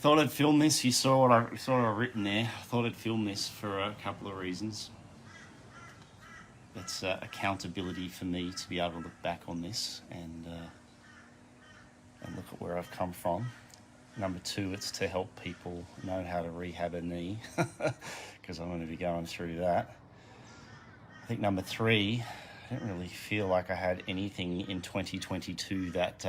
thought I'd film this. You saw what I've written there. I thought I'd film this for a couple of reasons. It's accountability for me to be able to look back on this and look at where I've come from. Number two, it's to help people know how to rehab a knee, because I'm going to be going through that. I think number three, I didn't really feel like I had anything in 2022 that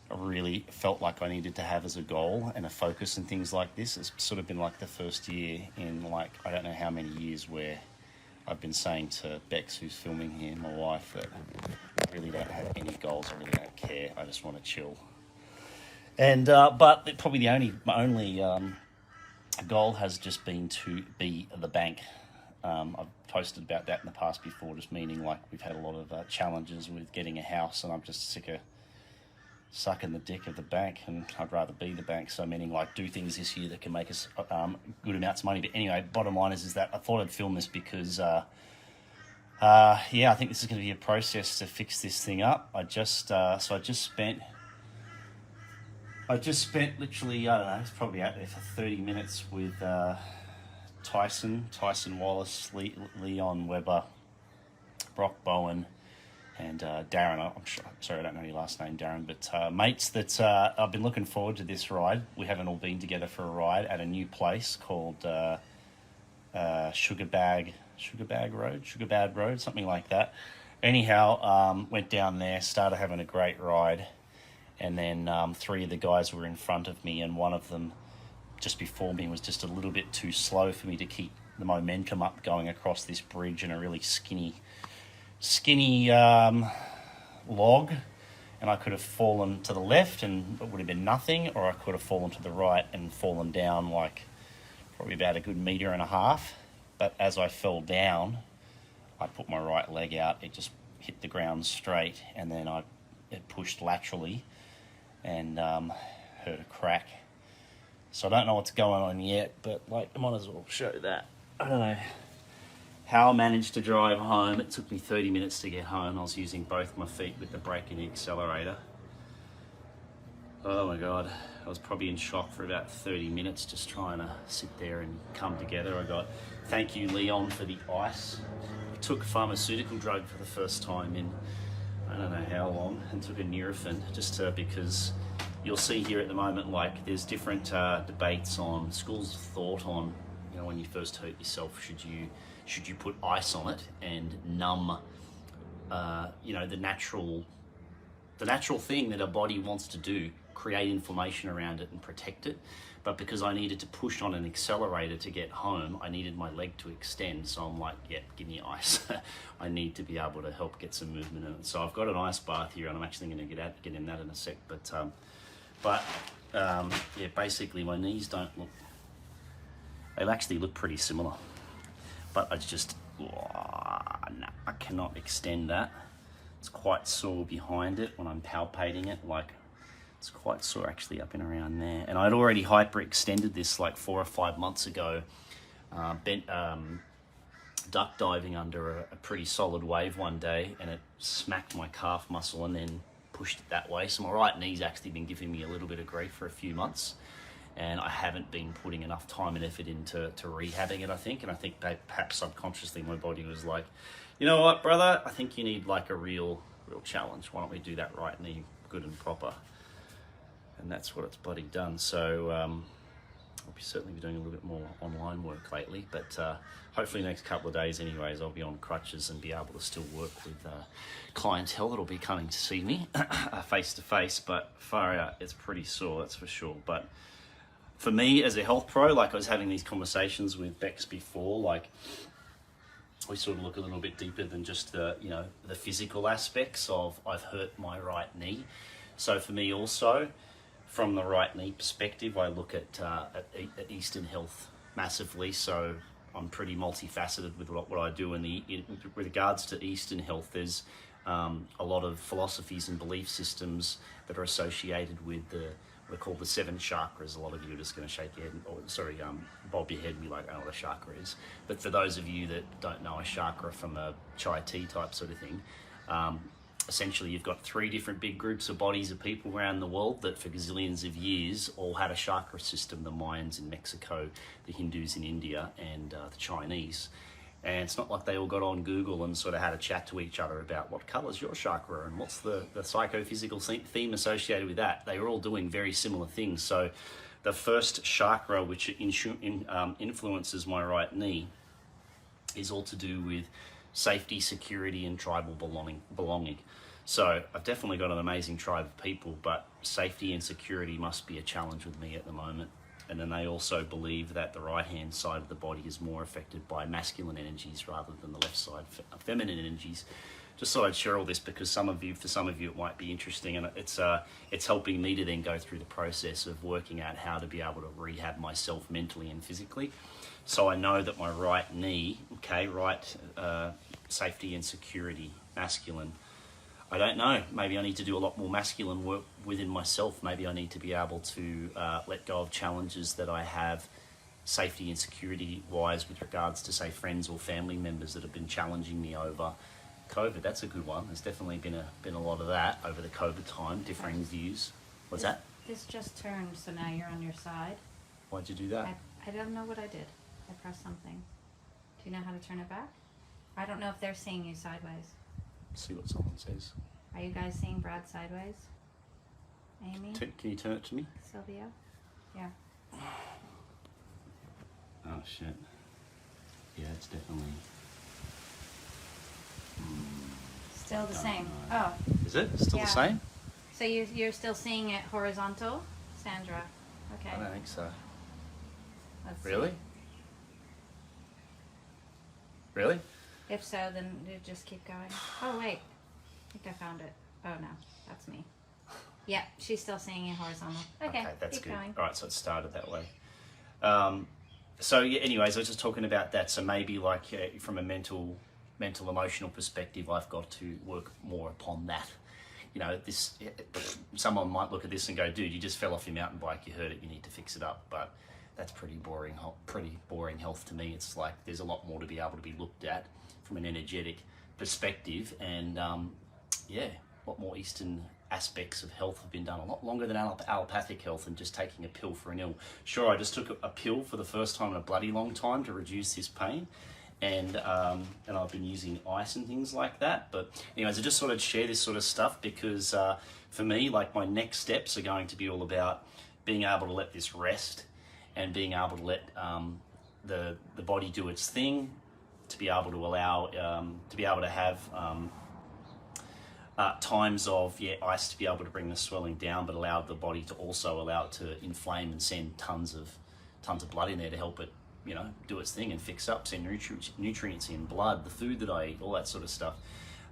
I really felt like I needed to have as a goal and a focus and things like this. It's sort of been like the first year in like, I don't know how many years where I've been saying to Bex, who's filming here, my wife, that I really don't have any goals. I really don't care. I just want to chill. And but probably my only goal has just been to be the bank. I've posted about that in the past before, just meaning like we've had a lot of challenges with getting a house, and I'm just sick of sucking the dick of the bank, and I'd rather be the bank. So meaning like do things this year that can make us good amounts of money. But anyway, bottom line is that I thought I'd film this because yeah, I think this is going to be a process to fix this thing up. I just spent literally, I don't know, it's probably out there for 30 minutes with Tyson Wallace, Leon Weber, Brock Bowen, and Darren. I'm sorry, I don't know your last name, Darren, but mates that I've been looking forward to this ride. We haven't all been together for a ride at a new place called Sugar Bag Road, something like that. Anyhow, went down there, started having a great ride. And then three of the guys were in front of me, and one of them just before me was just a little bit too slow for me to keep the momentum up going across this bridge in a really skinny log. And I could have fallen to the left and it would have been nothing, or I could have fallen to the right and fallen down like probably about a good 1.5 meters. But as I fell down, I put my right leg out, it just hit the ground straight, and then it pushed laterally and heard a crack. So I don't know what's going on yet, but like I might as well show that. I don't know how I managed to drive home. It took me 30 minutes to get home. I was using both my feet with the brake and the accelerator. Oh my God, I was probably in shock for about 30 minutes just trying to sit there and come together. Thank you, Leon, for the ice. I took a pharmaceutical drug for the first time in I don't know how long, and took a Nurofen just because you'll see here at the moment, like there's different debates on schools of thought on, you know, when you first hurt yourself, should you put ice on it and numb, you know, the natural thing that our body wants to do, create inflammation around it and protect it. But because I needed to push on an accelerator to get home, I needed my leg to extend. So I'm like, yeah, give me ice. I need to be able to help get some movement in it. So I've got an ice bath here, and I'm actually going to get in that in a sec. But yeah, basically my knees don't look, they actually look pretty similar. But I just, no, I cannot extend that. It's quite sore behind it when I'm palpating it, like, it's quite sore actually up and around there. And I'd already hyperextended this like 4 or 5 months ago, duck diving under a pretty solid wave one day, and it smacked my calf muscle and then pushed it that way. So my right knee's actually been giving me a little bit of grief for a few months, and I haven't been putting enough time and effort into rehabbing it, I think. And I think that perhaps subconsciously my body was like, you know what, brother, I think you need like a real challenge. Why don't we do that right knee good and proper? And that's what it's bloody done. So I'll certainly be doing a little bit more online work lately, but hopefully the next couple of days anyways, I'll be on crutches and be able to still work with clientele that'll be coming to see me face to face. But far out, it's pretty sore, that's for sure. But for me as a health pro, like I was having these conversations with Bex before, like we sort of look a little bit deeper than just the, you know, the physical aspects of I've hurt my right knee. So for me also, from the right knee perspective, I look at Eastern Health massively. So I'm pretty multifaceted with what I do. With regards to Eastern Health, there's a lot of philosophies and belief systems that are associated with what are called the 7 chakras. A lot of you are just going to shake your head, bob your head and be like, I don't know what a chakra is. But for those of you that don't know a chakra from a chai tea type sort of thing, essentially you've got 3 different big groups of bodies of people around the world that for gazillions of years all had a chakra system: the Mayans in Mexico, the Hindus in India, and the Chinese. And it's not like they all got on Google and sort of had a chat to each other about what colour's your chakra and what's the psychophysical theme associated with that. They were all doing very similar things. So the first chakra, which influences my right knee, is all to do with safety, security, and tribal belonging. So I've definitely got an amazing tribe of people, but safety and security must be a challenge with me at the moment. And then they also believe that the right-hand side of the body is more affected by masculine energies rather than the left side, feminine energies. Just thought I'd share all this because for some of you, it might be interesting, and it's helping me to then go through the process of working out how to be able to rehab myself mentally and physically. So I know that my right knee, safety and security, masculine. I don't know, maybe I need to do a lot more masculine work within myself. Maybe I need to be able to let go of challenges that I have safety and security wise with regards to, say, friends or family members that have been challenging me over COVID. That's a good one. There's definitely been a lot of that over the COVID time, differing views. What's that? This just turned, so now you're on your side. Why'd you do that? I don't know what I did. I pressed something. Do you know how to turn it back? I don't know if they're seeing you sideways. See what someone says. Are you guys seeing Brad sideways? Amy? Can you turn it to me? Sylvia? Yeah. Oh shit. Yeah, it's definitely... Still the same. Oh. Is it? Still the same? So you're still seeing it horizontal? Sandra? Okay. I don't think so. Let's Really? see. Really? If so, then you just keep going. Oh, wait. I think I found it. Oh, no. That's me. Yeah, she's still seeing it horizontal. Okay, that's keep good. going. All right, so it started that way. So, yeah, anyways, I was just talking about that. So maybe like from a mental, emotional perspective, I've got to work more upon that. You know, someone might look at this and go, dude, you just fell off your mountain bike, you hurt it, you need to fix it up. But that's pretty boring health to me. It's like there's a lot more to be able to be looked at from an energetic perspective, and a lot more Eastern aspects of health have been done a lot longer than allopathic health and just taking a pill for an ill. Sure, I just took a pill for the first time in a bloody long time to reduce this pain, and I've been using ice and things like that. But anyways, I just sort of share this sort of stuff because for me, like, my next steps are going to be all about being able to let this rest and being able to let the body do its thing, to be able to allow, to be able to have times of ice to be able to bring the swelling down, but allow the body to also allow it to inflame and send tons of blood in there to help it, do its thing and fix up, send nutrients in, blood, the food that I eat, all that sort of stuff.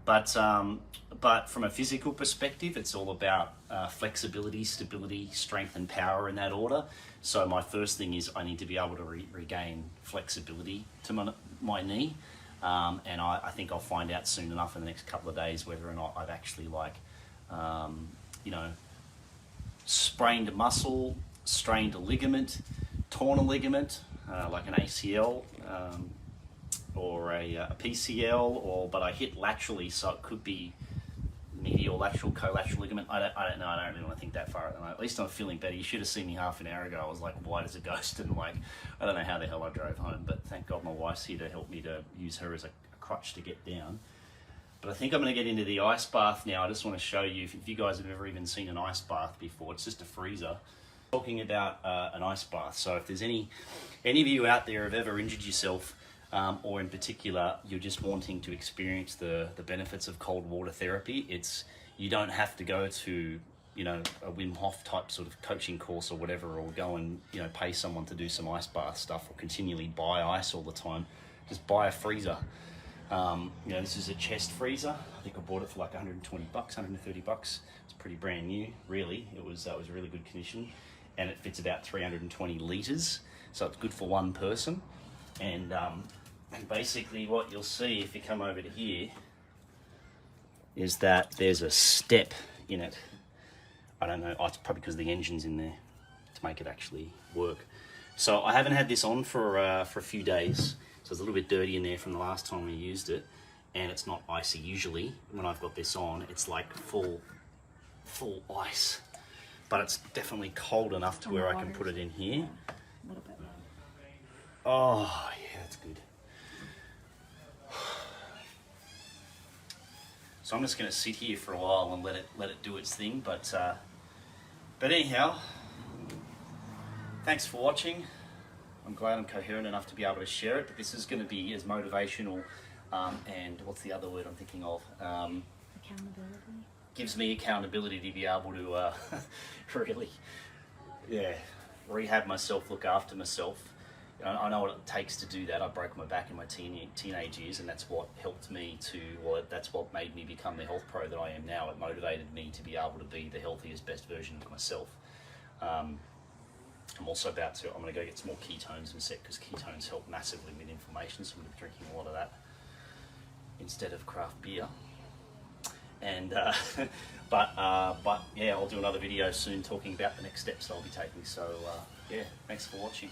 But from a physical perspective, it's all about flexibility, stability, strength, and power in that order. So my first thing is I need to be able to regain flexibility to my knee, and I think I'll find out soon enough in the next couple of days whether or not I've actually sprained a muscle, strained a ligament, torn a ligament, like an ACL. Or a PCL, but I hit laterally, so it could be medial, lateral, collateral ligament. I don't know. I don't really want to think that far. At least I'm feeling better. You should have seen me half an hour ago. I was like white as a ghost, and I don't know how the hell I drove home. But thank God my wife's here to help me to use her as a crutch to get down. But I think I'm going to get into the ice bath now. I just want to show you, if you guys have ever even seen an ice bath before, it's just a freezer. Talking about an ice bath. So if there's any of you out there have ever injured yourself, or in particular you're just wanting to experience the benefits of cold water therapy, you don't have to go to a Wim Hof type sort of coaching course or whatever, or go and pay someone to do some ice bath stuff, or continually buy ice all the time. Just buy a freezer. This is a chest freezer. I think I bought it for like $120, $130. It's pretty brand new, really. It was really good condition, and it fits about 320 litres, so it's good for one person. And basically what you'll see if you come over to here is that there's a step in it. I don't know, it's probably because the engine's in there to make it actually work. So I haven't had this on for a few days, so it's a little bit dirty in there from the last time we used it. and it's not icy. Usually when I've got this on, it's like full ice, but it's definitely cold enough to where I can put it in here. Yeah, a little bit low. Oh yeah, that's good. So I'm just going to sit here for a while and let it do its thing. But anyhow, thanks for watching. I'm glad I'm coherent enough to be able to share it. But this is going to be as motivational and what's the other word I'm thinking of? Accountability. Gives me accountability to be able to really, rehab myself, look after myself. I know what it takes to do that. I broke my back in my teenage years, and that's what helped me that's what made me become the health pro that I am now. It motivated me to be able to be the healthiest, best version of myself. I'm also I'm going to go get some more ketones in a sec, because ketones help massively with inflammation, so I'm going to be drinking a lot of that instead of craft beer. And but yeah, I'll do another video soon talking about the next steps I'll be taking. So yeah, thanks for watching.